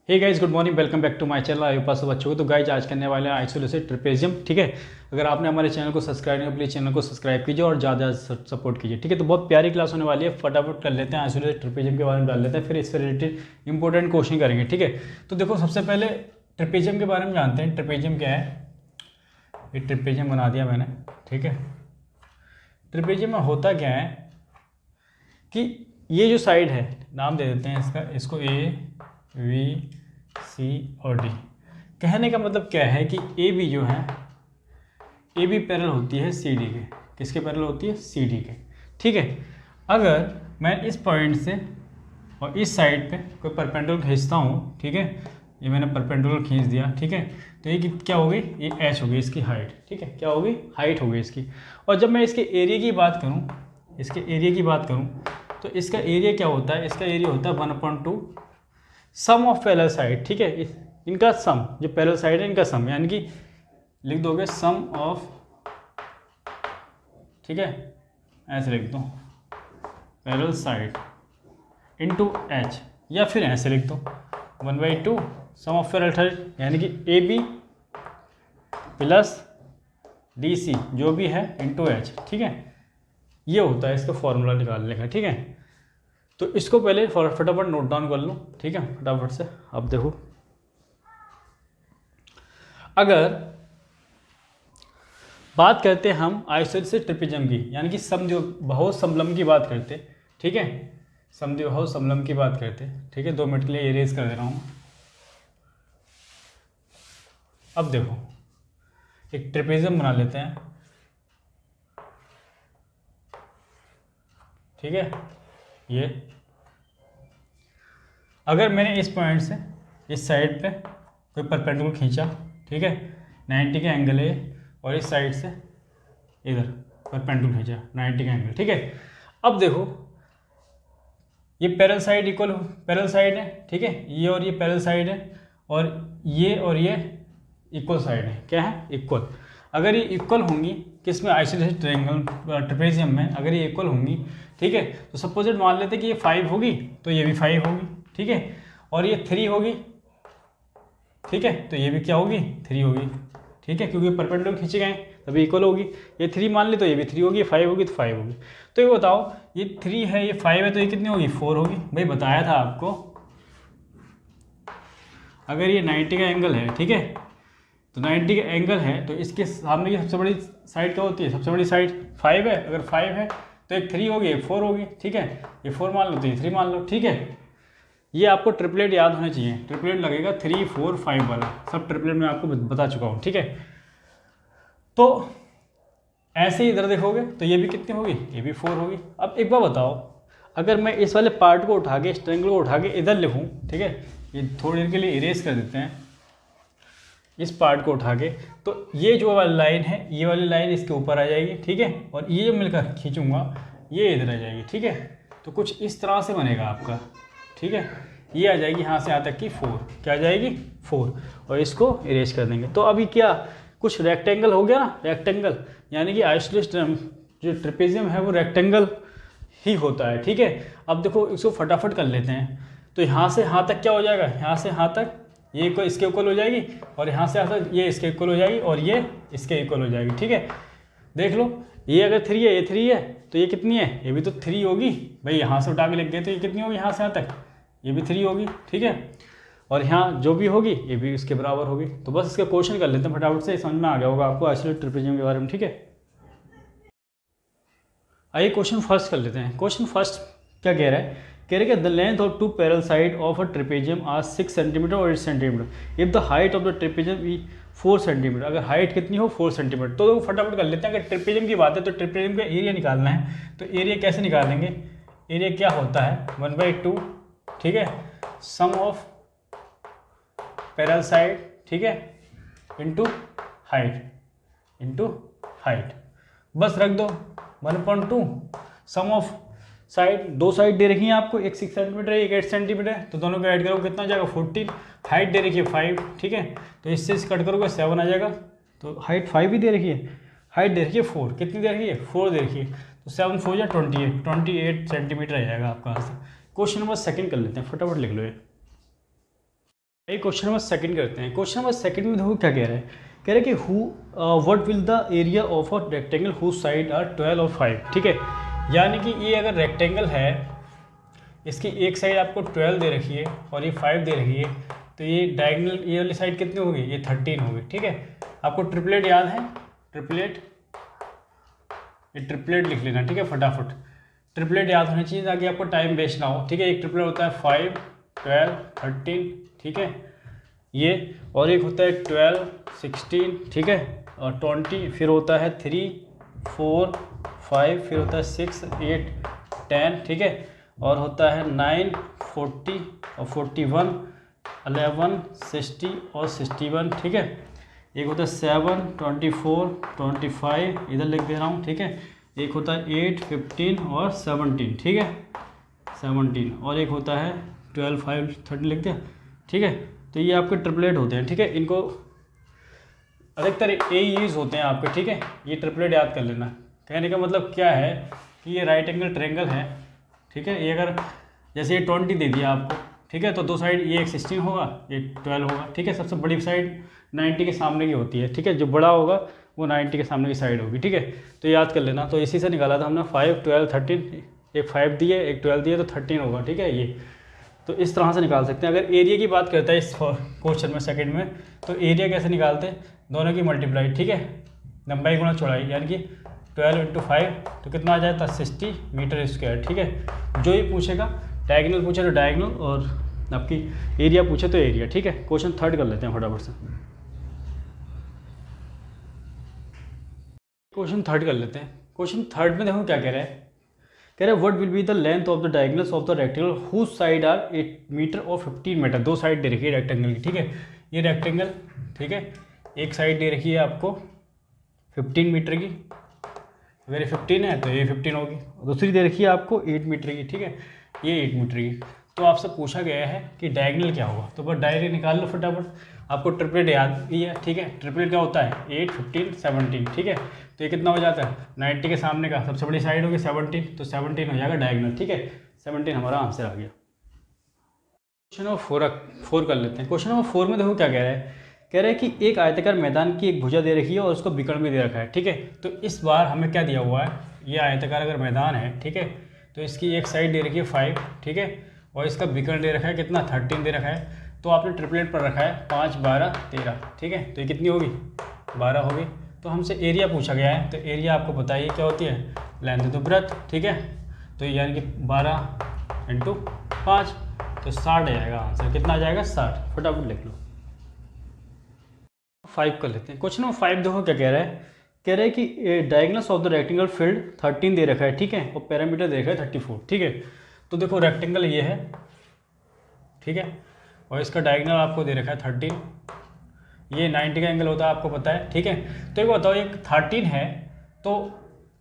Hey guys, good morning, welcome back to my channel. I पास बच्चों को तो गाइस आज करने वाले हैं आइसोलेटेड ट्रेपेजियम। ठीक है, अगर आपने हमारे चैनल को सब्सक्राइब नहीं, प्लीज़ चैनल को सब्सक्राइब कीजिए और ज़्यादा सपोर्ट कीजिए। ठीक है, तो बहुत प्यारी क्लास होने वाली है, फटाफट कर लेते हैं। आइसोलेटेड ट्रेपेजियम के बारे में डाल लेते हैं, फिर इससे रिलेटेड इंपॉर्टेंट क्वेश्चन करेंगे। ठीक है, तो देखो सबसे पहले ट्रेपेजियम के बारे में जानते हैं। ट्रेपेजियम क्या है? ये ट्रेपेजियम बना दिया मैंने। ठीक है, ट्रेपेजियम में होता क्या है कि ये जो साइड है, नाम दे देते हैं इसका, इसको ए बी सी और डी। कहने का मतलब क्या है कि ए बी जो है, ए बी पैरेलल होती है सी डी के। किसके पैरेलल होती है? सी डी के। ठीक है, अगर मैं इस पॉइंट से और इस साइड पे कोई परपेंडिकुलर खींचता हूँ, ठीक है, ये मैंने परपेंडिकुलर खींच दिया। ठीक है, तो ये क्या हो गई? ये एच हो गई इसकी हाइट। ठीक है, क्या हो गई? हाइट हो गई इसकी। और जब मैं इसके एरिया की बात करूँ, इसके एरिया की बात करूँ, तो इसका एरिया क्या होता है? इसका एरिया होता है 1/2 सम ऑफ पैरेलल साइड। ठीक है, इनका सम, जो पैरेलल साइड है इनका सम, यानी कि लिख दोगे सम ऑफ, ठीक है, ऐसे लिख दो पैरेलल साइड इनटू एच, या फिर ऐसे लिख दो 1/2 सम ऑफ पैरेलल साइड, यानी कि A B plus D C जो भी है इनटू एच। ठीक है, ये होता है इसका फॉर्मूला निकालने का। ठीक है, तो इसको पहले फटाफट नोट डाउन कर लो। ठीक है, फटाफट से। अब देखो, अगर बात करते हैं हम आइसोलेटेड ट्रेपेजियम की, यानी कि समद्विबाहु समलंब की बात करते। ठीक है, समद्विबाहु समलंब की बात करते। ठीक है, 2 मिनट के लिए इरेज कर दे रहा हूँ। अब देखो, एक ट्रेपेजियम बना लेते हैं। ठीक है, ये अगर मैंने इस पॉइंट से इस साइड पे कोई परपेंडिकुलर खींचा, ठीक है, 90 का एंगल है, और इस साइड से इधर परपेंडिकुलर खींचा 90 का एंगल। ठीक है, अब देखो ये parallel side equal, parallel side है। ठीक है, ये और ये पैरेलल साइड है, और ये इक्वल साइड है। क्या है? इक्वल। अगर ये इक्वल होंगी किसमें? आइसोलेटेड ट्रायंगल ट्रेपेजियम में अगर ये इक्वल होंगी, ठीक है, तो सपोज मान लेते कि ये 5 होगी तो ये भी 5 होगी। ठीक है, और ये 3 होगी, ठीक है, तो ये भी क्या होगी? 3 होगी। ठीक है, क्योंकि परपेंडिकुलर खींचे गए तभी इक्वल होगी। ये 3 मान ली तो ये भी 3 होगी, 5 होगी तो 5 होगी। तो ये बताओ, ये 3 है, ये 5 है, तो ये कितनी होगी? 4 होगी। भाई बताया था आपको, अगर ये 90 का एंगल है, ठीक है, तो 90 का एंगल है तो इसके सामने की सबसे बड़ी साइड क्या होती है? सबसे बड़ी साइड 5 है। अगर 5 है तो एक 3 होगी, एक 4 होगी। ठीक है, ये 4 मान लो तो ये 3 मान लो। ठीक है, ये आपको ट्रिपलेट याद होने चाहिए। ट्रिपलेट लगेगा 3, 4, 5 वाला, सब ट्रिपलेट मैं आपको बता चुका हूँ। ठीक है, तो ऐसे ही इधर देखोगे तो ये भी कितनी होगी? ये भी 4 होगी। अब एक बार बताओ, अगर मैं इस वाले पार्ट को उठा के, इस ट्रायंगल को उठा के इधर लिखूँ, ठीक है, ये थोड़ी देर के लिए इरेज कर देते हैं इस पार्ट को उठा के, तो ये जो वाली लाइन है, ये वाली लाइन इसके ऊपर आ जाएगी। ठीक है, और ये जो मिलकर खींचूंगा ये इधर आ जाएगी। ठीक है, तो कुछ इस तरह से बनेगा आपका। ठीक है, ये आ जाएगी यहाँ से यहाँ तक की 4, क्या आ जाएगी? 4, और इसको इरेज कर देंगे। तो अभी क्या कुछ रेक्टेंगल हो गया ना? रेक्टेंगल यानी कि आइसोलेटेड जो ट्रेपेजियम है वो रेक्टेंगल ही होता है। ठीक है, अब देखो इसको फटाफट कर लेते हैं। तो यहाँ से यहाँ तक क्या हो जाएगा? यहाँ से यहाँ तक ये को इसके इक्वल हो जाएगी, और यहाँ से यहाँ तक ये इसके इक्वल हो जाएगी, और ये इसके इक्वल हो जाएगी। ठीक है, देख लो, ये अगर 3 है, ये 3 है, तो ये कितनी है? ये भी तो 3 होगी। भाई यहाँ से उठा के लिख गए तो ये कितनी होगी? यहाँ से यहाँ तक ये भी 3 होगी। ठीक है, और यहाँ जो भी होगी ये भी इसके बराबर होगी। तो बस इसका क्वेश्चन कर लेते हैं फटाफट से, समझ में आ गया होगा आपको आइसोलेटेड ट्रेपेजियम के बारे में। ठीक है, आइए क्वेश्चन फर्स्ट कर लेते हैं। क्वेश्चन फर्स्ट क्या कह रहा है? कह रहे हैं the length of 2 parallel side of a trapezium are 6 centimetre और 8 centimetre if the height of the trapezium is 4 centimetre. अगर हाइट कितनी हो? 4 सेंटीमीटर। तो फटाफट कर लेते हैं। अगर ट्रेपेजियम की बात है तो ट्रेपेजियम का एरिया निकालना है। तो एरिया कैसे निकालेंगे? एरिया क्या होता है? 1/2, ठीक है, सम ऑफ पैरेलल साइड, ठीक है, इनटू हाइट, बस रख दो 1/2 सम ऑफ साइड। 2 साइड दे रखी है आपको, एक 6 सेंटीमीटर है, एक 8 सेंटीमीटर है, तो दोनों को ऐड करोगे कितना आ जाएगा? 14। हाइट दे रखी है 5, ठीक है, तो इससे कट करोगे 7 आ जाएगा। तो हाइट 5 ही दे रखी है, हाइट दे रखी है 4, कितनी दे रखी है? 4 दे रखी है, तो 7 4 या 28 सेंटीमीटर आ जाएगा आपका आंसर। क्वेश्चन नंबर सेकंड कर लेते हैं, फटाफट लिख लो ये। ये क्वेश्चन नंबर सेकंड करते हैं। क्वेश्चन नंबर सेकंड में देखो क्या कह रहा है, कह रहा है कि what will the area of a rectangle whose side are 12 और 5। ठीक है, यानी कि ये अगर रेक्टेंगल है, इसकी एक साइड आपको 12 दे रखी है और ये 5 दे रखी है, तो ये डायगोनल ये वाली साइड कितनी होगी, ये 13 होगी। ठीक है, आपको ट्रिपलेट याद है, ट्रिपलेट, ये ट्रिपलेट लिख लेना। ठीक है, फटाफट ट्रिपलेट याद होना चाहिए ताकि आपको टाइम वेस्ट ना हो। ठीक है, एक ट्रिपलेट होता है 5, 12, 13। ठीक है, ये और एक होता है 12, 16। ठीक है, और 20, फिर होता है 3, 4, 5, फिर होता है 6, 8, 10। ठीक है, और होता है 9, 40 और 41, 11, 60 और 61। ठीक है, एक होता है 7, 24, 25, इधर लिख दे रहा हूँ। ठीक है, एक होता है 8, 15 और 17। ठीक है, 17, और एक होता है 12, 5, 13 लिख दिया। ठीक है, तो ये आपके ट्रिपलेट होते हैं। ठीक है, इनको अधिकतर ए यूज होते हैं आपके। ठीक है, ये ट्रिपलेट याद कर लेना। कहने का मतलब क्या है कि ये राइट एंगल ट्रायंगल है। ठीक है, ये अगर जैसे ये 20 दे दिया आपको, ठीक है, तो दो साइड ये एक 16 होगा, ये 12 होगा। ठीक है, सबसे बड़ी साइड 90 के सामने की होती है। ठीक है, जो बड़ा होगा वो 90 के सामने की साइड होगी। ठीक है, तो याद कर लेना। तो इसी से निकाला था हमने 5, 12, 13, एक 5 दिए, एक 12 दिए, तो 13 होगा। ठीक है, ये तो इस तरह से निकाल सकते हैं। अगर एरिया की बात करता है इस क्वेश्चन में सेकंड में, तो एरिया कैसे निकालते हैं, दोनों की मल्टीप्लाई। ठीक है, लंबाई गुणा चौड़ाई, यानी कि 12 × 5 तो कितना आ जाता है 60 मीटर स्क्वायर। ठीक है, जो ही पूछेगा, डायगोनल पूछे तो डायगोनल और आपकी एरिया पूछे तो एरिया। ठीक है, क्वेश्चन थर्ड कर लेते हैं फटाफट से। क्वेश्चन थर्ड कर लेते हैं। क्वेश्चन थर्ड में देखो क्या कह रहा है, कह रहे हैं what will be the length of the diagonals of the rectangle whose side are 8 metre और 15 मीटर। दो साइड दे रखी है रेक्टेंगल की। ठीक है, ये रेक्टेंगल, ठीक है, एक साइड दे रखी है आपको 15 मीटर की, अगर ये 15 है तो ये 15 होगी, दूसरी दे रखी है आपको 8 मीटर की। ठीक है, ये 8 मीटर की। तो आपसे पूछा गया है कि डायगोनल क्या होगा, तो बस डायरेक्ट निकाल लो फटाफट। आपको ट्रिपलेट याद ही है। ठीक है, ट्रिपलेट क्या होता है 8, 15, 17। ठीक है, तो ये कितना हो जाता है 90 के सामने का सबसे बड़ी साइड होगी 17, तो 17 हो जाएगा डायगोनल। ठीक है, 17 हमारा आंसर आ गया। क्वेश्चन नंबर 4 कर लेते हैं। क्वेश्चन नंबर 4 में देखो क्या कह रहा है, कह रहे हैं कि एक आयताकार मैदान की एक भुजा दे रखी है और उसको विकर्ण भी दे रखा है। ठीक है, तो इस बार हमें क्या दिया हुआ है, ये आयताकार अगर मैदान है, ठीक है, तो इसकी एक साइड दे रखी है 5, ठीक है, और इसका विकर्ण दे रखा है कितना 13 दे रखा है। तो आपने ट्रिपलेट पर रखा है 5, 12, 13। ठीक है, तो ये कितनी होगी 12 होगी। तो हमसे एरिया पूछा गया है, तो एरिया आपको पता ही क्या होती है, लेंथ इंटू ब्रेड्थ। ठीक है, तो यानी कि 12 × 5 तो 60 आ जाएगा आंसर। कितना आ जाएगा 60, फटाफट लिख लो। 5 कर लेते हैं। क्वेश्चन नंबर 5 देखो क्या कह रहा है, कह रहा है कि diagonals of the rectangle field 13 दे रखा है। ठीक है, और पैरामीटर दे रखा है 34। ठीक है, तो देखो रेक्टेंगल ये है, ठीक है, और इसका डायगोनल आपको दे रखा है 13, ये 90 का एंगल होता है आपको पता है। ठीक है, तो एक बताओ, एक 13 है, तो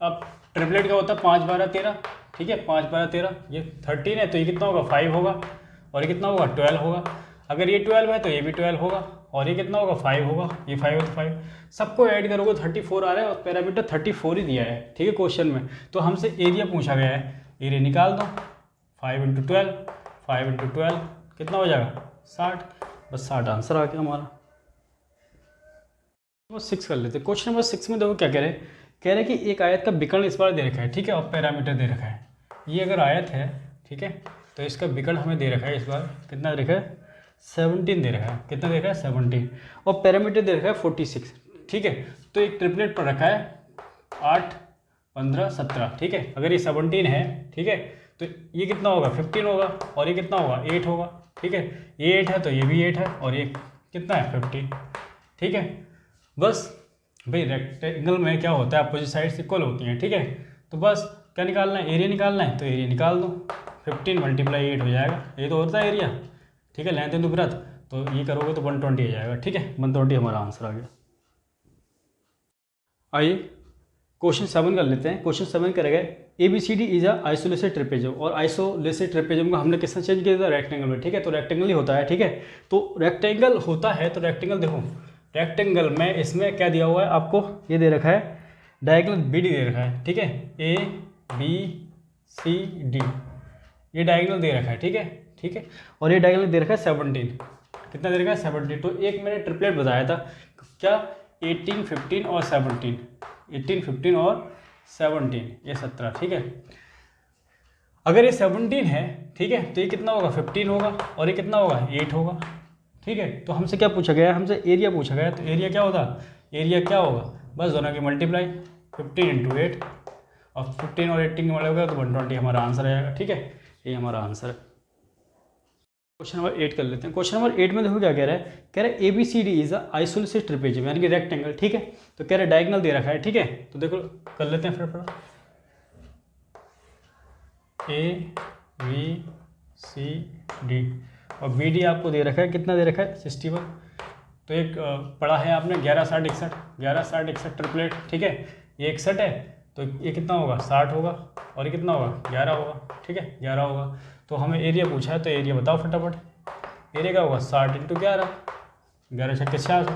अब ट्रिपलेट क्या होता है 5, 12, 13। ठीक है, 5, 12, 13, ये 13 है तो ये कितना होगा 5 होगा, और ये कितना होगा 12 होगा। अगर ये 12 है तो ये भी 12 होगा, और ये कितना होगा 5 होगा, ये 5 है तो 5, सबको ऐड करोगे 34 आ रहा है, और पैरामीटर 34 ही दिया है। ठीक है, क्वेश्चन में तो हमसे एरिया पूछा गया है, एरिया निकाल दो 5 × 12, 5 × 12 कितना हो जाएगा 60, बस 60 आंसर आ गया हमारा। नंबर 6 कर लेते हैं। क्वेश्चन नंबर 6 में देखो क्या कह रहे हैं, कह रहे हैं कि एक आयत का विकर्ण इस बार दे रखा है। ठीक है, और पैरामीटर दे रखा है। ये अगर आयत है, ठीक है, तो इसका विकर्ण हमें दे रखा है इस बार कितना दे रखा है 17 दे रखा है। कितना दे रखा है 17, और पैरामीटर दे रखा है 46। ठीक है, तो एक ट्रिपलेट पर रखा है 8, 15, 17। ठीक है, अगर ये 17 है, ठीक है, तो ये कितना होगा 15 होगा, और ये कितना होगा 8 होगा। ठीक है, ये 8 है तो ये भी 8 है, और ये कितना है 15। ठीक है, बस भाई रेक्टेंगल में क्या होता है अपोजिट साइड्स इक्वल होती हैं। ठीक है, तो बस क्या निकालना है, एरिया निकालना है, तो एरिया निकाल दो 15 × 8 हो जाएगा, ये तो होता है एरिया। ठीक है, लेंथ इंटू ब्रेड्थ, तो ये करोगे तो 120 आ जाएगा। ठीक है, 120 हमारा आंसर आ गया। आइए क्वेश्चन 7 कर लेते हैं। क्वेश्चन 7 करेगा ABCD is a isolated trapezium, और आइसोलेटेड ट्रेपेजियम को हमने किसने चेंज किया था रेक्टेंगल में। ठीक है, तो रेक्टेंगल ही होता है। ठीक है, तो रेक्टेंगल होता है, तो रेक्टेंगल देखो, रेक्टेंगल में इसमें क्या दिया हुआ है आपको, ये दे रखा है डायगोनल BD दे रखा है। ठीक है, ABCD ये डायगोनल दे रखा है। ठीक है, ठीक है, और ये डायगोनल दे रखा है 17। कितना दे रखा है 70। तो एक मैंने ट्रिपलेट बताया था क्या, 18, 15 और 17, 18, 15 और 17, ये 17, ठीक है। अगर ये 17 है, ठीक है, तो ये कितना होगा 15 होगा, और ये कितना होगा 8 होगा, ठीक है। तो हमसे क्या पूछा गया है, हमसे एरिया पूछा गया है, तो एरिया क्या होता, एरिया क्या होगा, बस दोनों की मल्टीप्लाई 15 × 8, और 15 और 18 का मल्टीप्लाई तो 120 हमारा आंसर आएगा, ठीक है। ये हमारा आंसर है। क्वेश्चन नंबर 8 कर लेते हैं। क्वेश्चन नंबर 8 में देखो क्या कह रहा है, कह रहा है ABCD is a isolated trapezium, यानी कि रेक्टेंगल, ठीक है। तो कह रहा है डायगोनल दे रखा है, ठीक है। तो देखो कर लेते हैं फटाफट, ABCD और BD आपको दे रखा है, कितना दे रखा है 61। तो एक पढ़ा है आपने 11, 60, 61, 11, 60, 61 ट्रिपलेट, ठीक है। ये 61 है, तो ये कितना होगा 60 होगा, और ये कितना होगा 11 होगा, ठीक है, 11 होगा। तो हमें एरिया पूछा है, तो एरिया बताओ फटाफट। एरिया क्या होगा 60 × 11, 11 × 6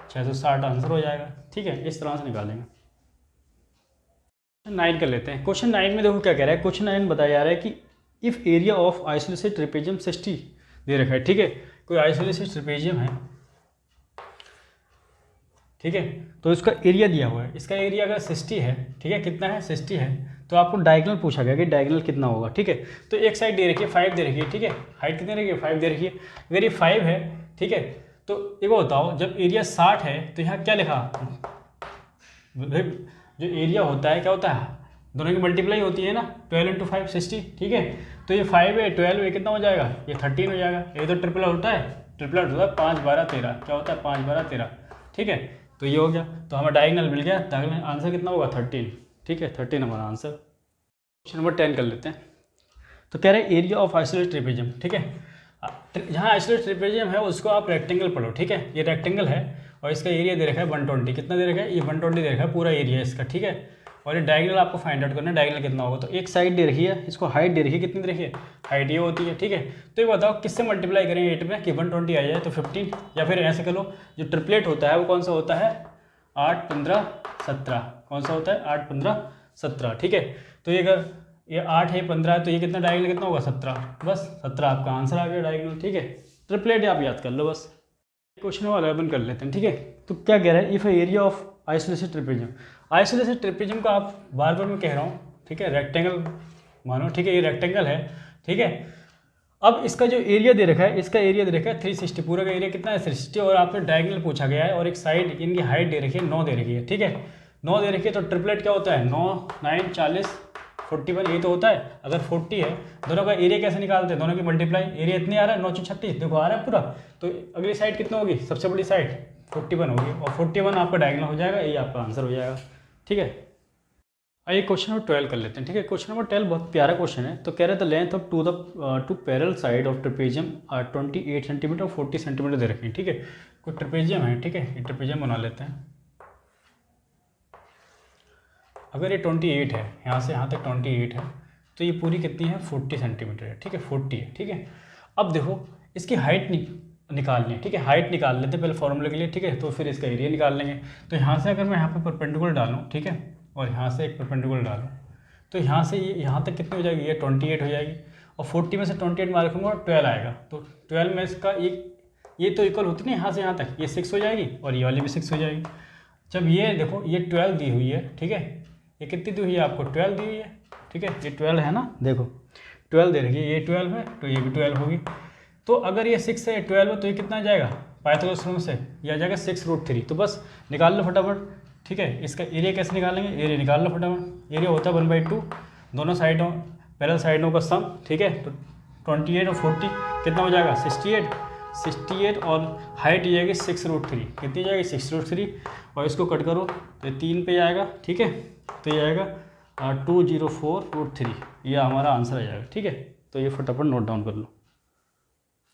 = 660 आंसर हो जाएगा, ठीक है। इस तरह से निकालेंगे। 9 कर लेते हैं। क्वेश्चन 9 में देखो क्या कह रहा है, क्वेश्चन 9 बताया जा रहा है कि if area of isolated trapezium 60 दे रखा है, ठीक है। कोई आइसोलेटेड ट्रेपेजियम है, ठीक है, तो इसका एरिया दिया हुआ है, इसका एरिया अगर 60 है, ठीक है, कितना है 60 है, तो आपको डायगोनल पूछा गया कि डायगोनल कितना होगा, ठीक है। तो एक साइड दे रखी है 5 दे रखी है, ठीक है, हाइट कितनी रखी है 5 दे रखी है। अगर ये 5 है, ठीक है, तो एक बताओ जब एरिया 60 है तो यहाँ क्या लिखा, जो एरिया होता है क्या होता है, दोनों की मल्टीप्लाई होती है ना, 12 × 5 60, ठीक है। तो ये 5 है, 12 है, कितना हो जाएगा, ये 13 हो जाएगा। ये तो ट्रिपल होता है, ट्रिपलेट होता है 5, 12, 13, क्या होता है 5, 12, 13, ठीक है। तो ये हो गया, तो हमें डायगोनल मिल गया, डायगोनल आंसर कितना होगा 13, ठीक है, 13 हमारा आंसर। क्वेश्चन नंबर 10 कर लेते हैं। तो कह रहे हैं एरिया ऑफ आइसोलेटेड ट्रेपेजियम, ठीक है। जहाँ आइसोलेटेड ट्रेपेजियम है उसको आप रेक्टेंगल पढ़ो, ठीक है। ये रेक्टेंगल है और इसका एरिया दे रखा है 120, कितना दे रखा है, ये 120 दे रखा है पूरा एरिया इसका, ठीक है। और ये डायगोनल आपको फाइंड आउट करना है, डायगोनल कितना होगा। तो एक साइड दे रखी है, इसको हाइट दे रखी है, कितनी दे रखी है, हाइट ये होती है, ठीक है। तो ये बताओ किससे मल्टीप्लाई करें 8 में कि 120 आ जाए, तो 15, या फिर ऐसे कर लो, जो ट्रिपलेट होता है वो कौन सा होता है 8, 15, 17, कौन सा होता है 8, 15, 17, ठीक है। तो ये अगर ये 8 है 15 है, तो ये कितना डायगोनल कितना होगा 17, बस 17 आपका आंसर आ गया डायगोनल, ठीक है। ट्रिपलेट आप याद कर लो बस। क्वेश्चन नंबर 11 कर लेते हैं, ठीक है। तो क्या कह रहा है, if area of isolated trapezium, isolated trapezium का आप बार बार मैं कह रहा हूँ, ठीक है, रेक्टेंगल मानो, ठीक है, ये रेक्टेंगल है, ठीक है। अब इसका जो एरिया दे रखा है, इसका एरिया दे रखा है 360, पूरा का एरिया कितना है 360, और आपसे डायगोनल पूछा गया है, और एक साइड इनकी हाइट दे रखी है 9 दे रखी है, ठीक है, 9 दे रखी है। तो ट्रिपलेट क्या होता है 9, 9, 40, 41, ये तो होता है। अगर 40 है, दोनों का एरिया कैसे निकालते हैं, दोनों की मल्टीप्लाई, एरिया इतनी आ रहा है 9 × 36, देखो आ रहा है पूरा। तो अगली साइड कितना होगी, सबसे बड़ी साइड 41 होगी, और 41 आपका डायगोनल हो जाएगा, ये आपका आंसर हो जाएगा, ठीक है। आइए क्वेश्चन नंबर 12 कर लेते हैं, ठीक है। क्वेश्चन नंबर 12 बहुत प्यारा क्वेश्चन है। तो कह रहे थे length of two parallel side of trapezium 28 centimetre और 40 सेंटीमीटर दे रखे हैं, ठीक है। कोई ट्रेपेजियम है, ठीक है, ये ट्रेपेजियम बना लेते हैं। अगर ये 28 है, यहाँ से यहाँ तक 28 है, तो ये पूरी कितनी है 40 सेंटीमीटर है, ठीक है, 40 है, ठीक है। अब देखो इसकी हाइट निकालनी है, ठीक है, हाइट निकाल लेते हैं पहले फॉर्मूले के लिए, ठीक है। तो फिर इसका एरिया निकाल लेंगे। तो यहाँ से अगर मैं यहाँ पे परपेंडिकुलर डालूँ, ठीक है, और यहाँ से एक परपेंडिकुलर डालूँ, तो यहाँ से ये यहाँ तक कितनी हो जाएगी, ये 28 हो जाएगी, और 40 में से 28 मार रखूँगा और 12 आएगा। तो 12 में इसका ये तो इक्वल होती नहीं, यहाँ से यहाँ तक ये 6 हो जाएगी, और ये वाली भी 6 हो जाएगी। जब ये देखो ये 12 दी हुई है, ठीक है, ये कितनी दी हुई है आपको 12 दी हुई है, ठीक है, ये 12 है ना, देखो 12 दे रखी है, ये 12 है, तो ये भी 12 होगी। तो अगर ये 6 है 12 है, तो ये कितना आ जाएगा पाइथागोरस थ्योरम से, ये आ जाएगा 6√3। तो बस निकाल लो फटाफट, ठीक है। इसका एरिया कैसे निकालेंगे, एरिया निकाल लो फटाफट। एरिया होता है 1/2 दोनों साइडों पैरेलल साइडों का सम, ठीक है। तो 28 और 40 कितना हो जाएगा 68, और हाइट ये जाएगी 6√3, कितनी जाएगी 6√3, और इसको कट करो तो 3 पे आएगा, ठीक है। तो ये आएगा 204√3, ये हमारा आंसर आ जाएगा, ठीक है। तो ये फटाफट नोट डाउन कर लो।